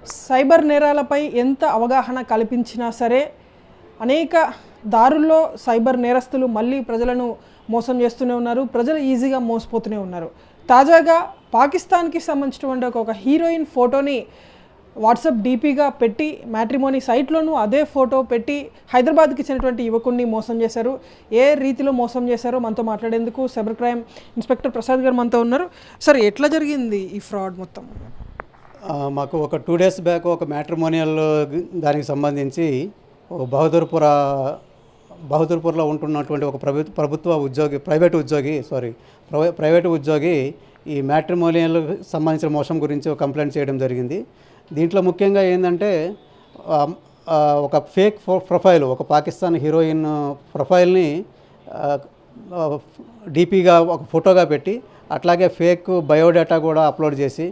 Cyber నేరాలపై ఎంత అవగాహన కల్పించినా సరే అనేక దారుల్లో సైబర్ నేరస్తులు మళ్ళీ ప్రజలను మోసం చేస్తూనే ఉన్నారు. ప్రజలు ఈజీగా మోసపోతూనే ఉన్నారు. తాజాగా పాకిస్తాన్కి సంబంధించినటువంటి ఒక హీరోయిన్ ఫోటోని వాట్సాప్ డీపీగా పెట్టి మ్యాట్రిమోనీ సైట్లోనూ అదే ఫోటో పెట్టి హైదరాబాద్కి చెందినటువంటి యువకుడిని మోసం చేశారు. ఏ రీతిలో మోసం చేశారో మనతో మాట్లాడేందుకు సైబర్ క్రైమ్ ఇన్స్పెక్టర్ ప్రసాద్ గారు మనతో ఉన్నారు. సార్, ఎట్లా జరిగింది ఈ ఫ్రాడ్ మొత్తం? మాకు ఒక 2 days బ్యాక్ ఒక మ్యాట్రిమోనియల్ దానికి సంబంధించి ఒక బహదూర్పూర్లో ఉంటున్నటువంటి ఒక ప్రభుత్వ ఉద్యోగి ప్రైవేట్ ఉద్యోగి ఈ మ్యాట్రిమోనియల్ సంబంధించిన మోసం గురించి ఒక కంప్లైంట్ చేయడం జరిగింది. దీంట్లో ముఖ్యంగా ఏంటంటే ఒక ఫేక్ ప్రొఫైల్, ఒక పాకిస్తాన్ హీరోయిన్ ప్రొఫైల్ని డీపీగా ఒక ఫోటోగా పెట్టి అట్లాగే ఫేక్ బయోడేటా కూడా అప్లోడ్ చేసి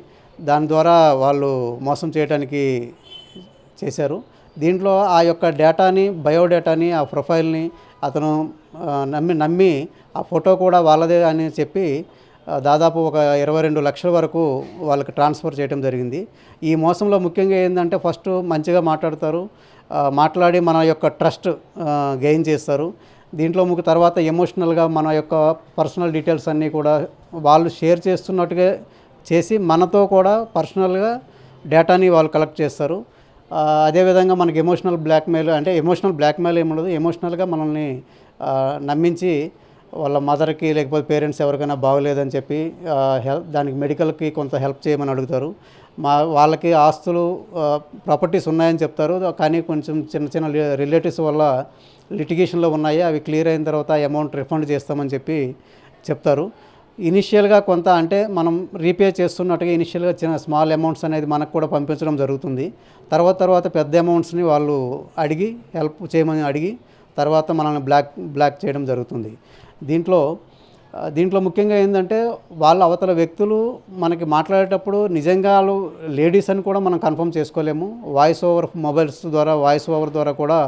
దాని ద్వారా వాళ్ళు మోసం చేయడానికి చేశారు. దీంట్లో ఆ యొక్క డేటాని, బయోడేటాని, ఆ ప్రొఫైల్ని అతను నమ్మి ఆ ఫోటో కూడా వాళ్ళదే అని చెప్పి దాదాపు ఒక 22 లక్షల వరకు వాళ్ళకి ట్రాన్స్ఫర్ చేయడం జరిగింది. ఈ మోసంలో ముఖ్యంగా ఏంటంటే ఫస్ట్ మంచిగా మాట్లాడి మన యొక్క ట్రస్ట్ గెయిన్ చేస్తారు. దీంట్లో తర్వాత ఎమోషనల్గా మన యొక్క పర్సనల్ డీటెయిల్స్ అన్నీ కూడా వాళ్ళు షేర్ చేస్తున్నట్టుగా చేసి మనతో కూడా పర్సనల్గా డేటాని వాళ్ళు కలెక్ట్ చేస్తారు. అదేవిధంగా మనకి ఎమోషనల్ బ్లాక్మెయిల్ ఏముండదు. ఎమోషనల్గా మనల్ని నమ్మించి వాళ్ళ మదర్కి లేకపోతే పేరెంట్స్ ఎవరికైనా బాగోలేదని చెప్పి దానికి మెడికల్కి కొంత హెల్ప్ చేయమని అడుగుతారు. వాళ్ళకి ఆస్తులు, ప్రాపర్టీస్ ఉన్నాయని చెప్తారు. కానీ కొంచెం చిన్న రిలేటివ్స్ వల్ల లిటిగేషన్లో ఉన్నాయి, అవి క్లియర్ అయిన తర్వాత అమౌంట్ రిఫండ్ చేస్తామని చెప్పి చెప్తారు. ఇనిషియల్గా కొంత అంటే మనం రీపే చేస్తున్నట్టుగా ఇనిషియల్గా చిన్న స్మాల్ అమౌంట్స్ అనేది మనకు కూడా పంపించడం జరుగుతుంది. తర్వాత పెద్ద అమౌంట్స్ని వాళ్ళు హెల్ప్ చేయమని అడిగి తర్వాత మనల్ని బ్లాక్ చేయడం జరుగుతుంది. దీంట్లో ముఖ్యంగా ఏంటంటే వాళ్ళ అవతల వ్యక్తులు మనకి మాట్లాడేటప్పుడు నిజంగా వాళ్ళు లేడీస్ అని కూడా మనం కన్ఫర్మ్ చేసుకోలేము. వాయిస్ ఓవర్ ద్వారా కూడా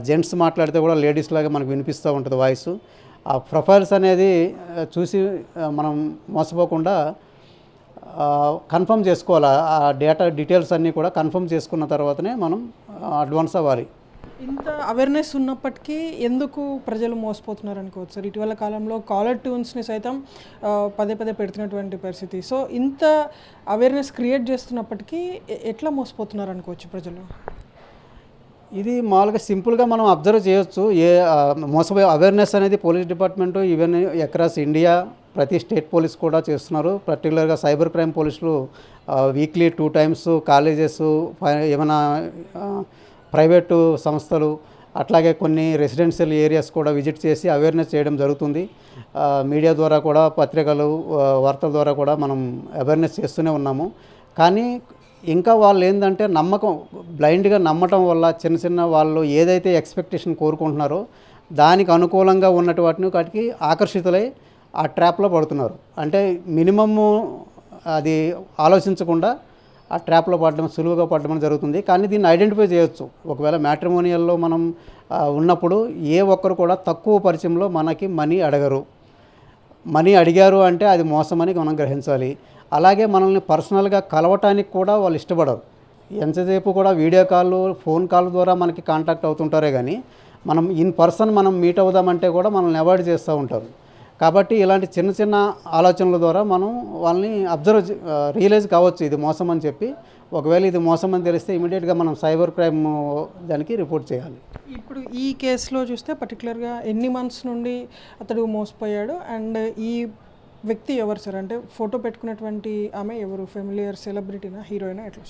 జెంట్స్ మాట్లాడితే కూడా లేడీస్ లాగా మనకు వినిపిస్తూ ఉంటుంది వాయిస్. ఆ ప్రొఫైల్స్ అనేది చూసి మనం మోసపోకుండా కన్ఫర్మ్ చేసుకోవాలి. ఆ డీటెయిల్స్ అన్నీ కూడా కన్ఫర్మ్ చేసుకున్న తర్వాతనే మనం అడ్వాన్స్ అవ్వాలి. ఇంత అవేర్నెస్ ఉన్నప్పటికీ ఎందుకు ప్రజలు మోసపోతున్నారు అనుకోవచ్చు సార్? ఇటీవల కాలంలో కాలర్ ట్యూన్స్ని సైతం పదే పెడుతున్నటువంటి పరిస్థితి. సో ఇంత అవేర్నెస్ క్రియేట్ చేస్తున్నప్పటికీ ఎట్లా మోసపోతున్నారు అనుకోవచ్చు ప్రజలు? ఇది మామూలుగా సింపుల్గా మనం అబ్జర్వ్ చేయొచ్చు. మోసపోయే అవేర్నెస్ అనేది police department even across India ప్రతి స్టేట్ పోలీస్ కూడా చేస్తున్నారు. పర్టికులర్గా సైబర్ క్రైమ్ పోలీసులు వీక్లీ 2 times కాలేజెస్, ఏమైనా ప్రైవేటు సంస్థలు, అట్లాగే కొన్ని రెసిడెన్షియల్ ఏరియాస్ కూడా విజిట్ చేసి అవేర్నెస్ చేయడం జరుగుతుంది. మీడియా ద్వారా కూడా, పత్రికలు, వార్తల ద్వారా కూడా మనం అవేర్నెస్ చేస్తూనే ఉన్నాము. కానీ ఇంకా వాళ్ళు ఏంటంటే బ్లైండ్గా నమ్మటం వల్ల చిన్న వాళ్ళు ఏదైతే ఎక్స్పెక్టేషన్ కోరుకుంటున్నారో దానికి అనుకూలంగా ఉన్నట్టు వాటికి ఆకర్షితులై ఆ ట్రాప్లో పడుతున్నారు. అంటే మినిమము అది ఆలోచించకుండా ఆ ట్రాప్లో సులువుగా పడడం జరుగుతుంది. కానీ దీన్ని ఐడెంటిఫై చేయొచ్చు. ఒకవేళ మ్యాట్రిమోనియల్లో మనం ఉన్నప్పుడు ఏ ఒక్కరు కూడా తక్కువ పరిచయంలో మనకి మనీ అడిగారు అంటే అది మోసమని మనం గ్రహించాలి. అలాగే మనల్ని పర్సనల్గా కలవటానికి కూడా వాళ్ళు ఇష్టపడరు. ఎంతసేపు కూడా వీడియో కాల్, ఫోన్ కాల్ ద్వారా మనకి కాంటాక్ట్ అవుతుంటారే కానీ మనం ఇన్ పర్సన్ మనం మీట్ అవుదామంటే కూడా మనల్ని అవాయిడ్ చేస్తూ ఉంటారు. కాబట్టి ఇలాంటి చిన్న ఆలోచనల ద్వారా మనం వాళ్ళని రియలైజ్ కావచ్చు ఇది మోసం అని చెప్పి. ఒకవేళ ఇది మోసం అని తెలిస్తే ఇమీడియట్గా మనం సైబర్ క్రైమ్ దానికి రిపోర్ట్ చేయాలి. ఇప్పుడు ఈ కేసులో చూస్తే పర్టికులర్గా ఎన్ని మంత్స్ నుండి అతడు మోసపోయాడు అండ్ ఈ వ్యక్తి ఎవరు సార్? అంటే ఫోటో పెట్టుకున్నటువంటి ఆమె ఎవరు? ఫెమిలియర్ సెలబ్రిటీనా, హీరోయినా, ఎట్లా?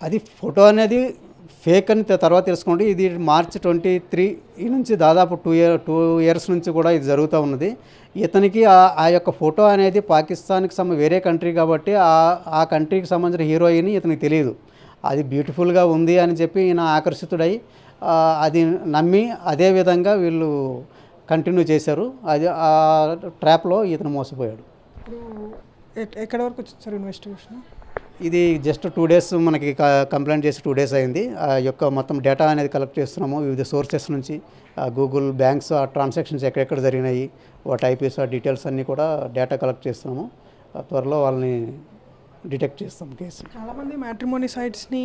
అది ఫోటో అనేది ఫేక్ అని తర్వాత తెలుసుకోండి. ఇది March 23 నుంచి దాదాపు 2 years నుంచి కూడా ఇది జరుగుతూ ఉన్నది. ఇతనికి ఆ యొక్క ఫోటో అనేది పాకిస్తాన్కి వేరే కంట్రీ కాబట్టి ఆ కంట్రీకి సంబంధించిన హీరోయిన్ ఇతనికి తెలియదు. అది బ్యూటిఫుల్గా ఉంది అని చెప్పి ఈయన ఆకర్షితుడై అది నమ్మి అదే విధంగా వీళ్ళు కంటిన్యూ చేశారు. అది ఆ ట్రాప్లో ఇతను మోసపోయాడు. ఎక్కడి వరకు వచ్చింది సార్ ఇన్వెస్టిగేషన్? ఇది జస్ట్ 2 days మనకి కంప్లైంట్ చేసి 2 days అయింది. ఆ యొక్క మొత్తం డేటా అనేది కలెక్ట్ చేస్తున్నాము వివిధ సోర్సెస్ నుంచి. గూగుల్, బ్యాంక్స్, ఆ ట్రాన్సాక్షన్స్ ఎక్కడెక్కడ జరిగినాయి, వాటి ఐపీఎస్, ఆ డీటెయిల్స్ అన్నీ కూడా డేటా కలెక్ట్ చేస్తున్నాము. త్వరలో వాళ్ళని డిటెక్ట్ చేస్తాం కేసు. చాలామంది మ్యాట్రిమోనీ సైట్స్ని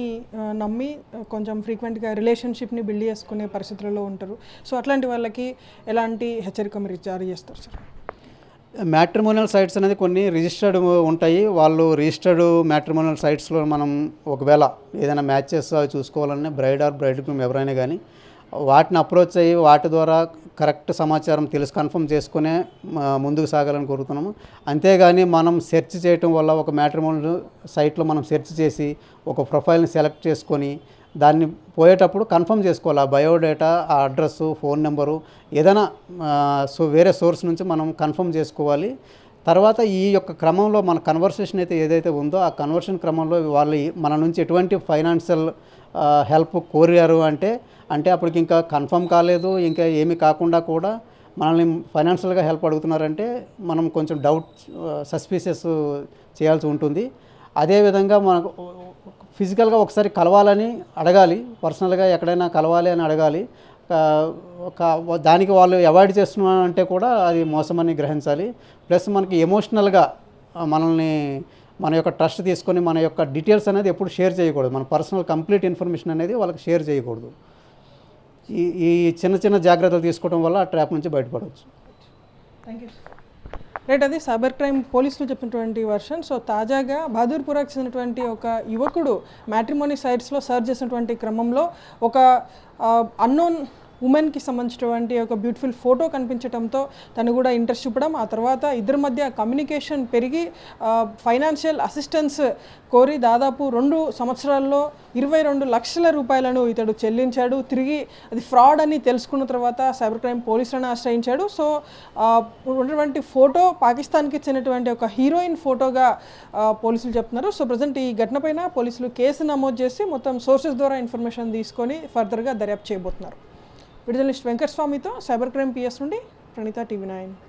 నమ్మి కొంచెం ఫ్రీక్వెంట్గా రిలేషన్షిప్ని బిల్డ్ చేసుకునే పరిస్థితులలో ఉంటారు. సో అట్లాంటి వాళ్ళకి ఎలాంటి హెచ్చరిక మీరు జారీ చేస్తారు సార్? మ్యాట్రిమోనియల్ సైట్స్ అనేది కొన్ని రిజిస్టర్డ్ ఉంటాయి. వాళ్ళు రిజిస్టర్డ్ మ్యాట్రిమోనియల్ సైట్స్లో మనం ఒకవేళ ఏదైనా మ్యాచెస్ అవి చూసుకోవాలన్నా బ్రైడ్ ఆర్ బ్రైడ్ గ్రూమ్ ఎవరైనా కానీ వాటిని అప్రోచ్ అయ్యి వాటి ద్వారా కరెక్ట్ సమాచారం తెలుసు కన్ఫర్మ్ చేసుకునే ముందుకు సాగాలని కోరుతున్నాము. అంతేగాని మనం సెర్చ్ చేయటం వల్ల ఒక మ్యాట్రిమోనియల్ సైట్లో మనం సెర్చ్ చేసి ఒక ప్రొఫైల్ని సెలెక్ట్ చేసుకొని దాన్ని పోయేటప్పుడు కన్ఫర్మ్ చేసుకోవాలి. ఆ బయోడేటా, ఆ అడ్రస్సు, ఫోన్ నెంబరు ఏదైనా వేరే సోర్స్ నుంచి మనం కన్ఫర్మ్ చేసుకోవాలి. తర్వాత ఈ యొక్క క్రమంలో మన కన్వర్సేషన్ అయితే ఏదైతే ఉందో ఆ కన్వర్షన్ క్రమంలో వాళ్ళు మన నుంచి ఎటువంటి ఫైనాన్షియల్ హెల్ప్ కోరారు అంటే అప్పటికి ఇంకా కన్ఫర్మ్ కాలేదు, ఇంకా ఏమీ కాకుండా కూడా మనల్ని ఫైనాన్షియల్గా హెల్ప్ అడుగుతున్నారంటే మనం కొంచెం సస్పీషియస్ చేయాల్సి ఉంటుంది. అదేవిధంగా మనకు ఫిజికల్గా ఒకసారి కలవాలని అడగాలి, పర్సనల్గా ఎక్కడైనా కలవాలి అని అడగాలి. దానికి వాళ్ళు అవాయిడ్ చేస్తున్నారంటే కూడా అది మోసమని గ్రహించాలి. ప్లస్ మనకి ఎమోషనల్గా మనల్ని మన యొక్క ట్రస్ట్ తీసుకొని మన యొక్క డీటెయిల్స్ అనేది ఎప్పుడు షేర్ చేయకూడదు. మన పర్సనల్ కంప్లీట్ ఇన్ఫర్మేషన్ అనేది వాళ్ళకి షేర్ చేయకూడదు. ఈ చిన్న చిన్న జాగ్రత్తలు తీసుకోవడం వల్ల ఆ ట్రాప్ నుంచి బయటపడవచ్చు. Thank you. రైట్, అది సైబర్ క్రైమ్ పోలీసులు చెప్పినటువంటి వర్షన్. సో తాజాగా బహదూర్పురాకు చెందినటువంటి ఒక యువకుడు మ్యాట్రిమోనీ సైట్స్లో సర్చ్ చేసినటువంటి క్రమంలో ఒక అన్నోన్ ఉమెన్కి సంబంధించినటువంటి ఒక బ్యూటిఫుల్ ఫోటో కనిపించడంతో తను కూడా ఇంట్రెస్ట్ చూపడం, ఆ తర్వాత ఇద్దరి మధ్య కమ్యూనికేషన్ పెరిగి ఫైనాన్షియల్ అసిస్టెన్స్ కోరి దాదాపు 2 సంవత్సరాల్లో 22 లక్షల రూపాయలను ఇతడు చెల్లించాడు. తిరిగి అది ఫ్రాడ్ అని తెలుసుకున్న తర్వాత సైబర్ క్రైమ్ పోలీసులను ఆశ్రయించాడు. సో ఉన్నటువంటి ఫోటో పాకిస్తాన్కి చెందినటువంటి ఒక హీరోయిన్ ఫోటోగా పోలీసులు చెప్తున్నారు. సో ప్రజెంట్ ఈ ఘటనపైన పోలీసులు కేసు నమోదు చేసి మొత్తం సోర్సెస్ ద్వారా ఇన్ఫర్మేషన్ తీసుకొని ఫర్దర్గా దర్యాప్తు చేయబోతున్నారు. విడుదల వెంకటస్వామితో సైబర్ క్రైమ్ PS నుండి ప్రణీత, TV9.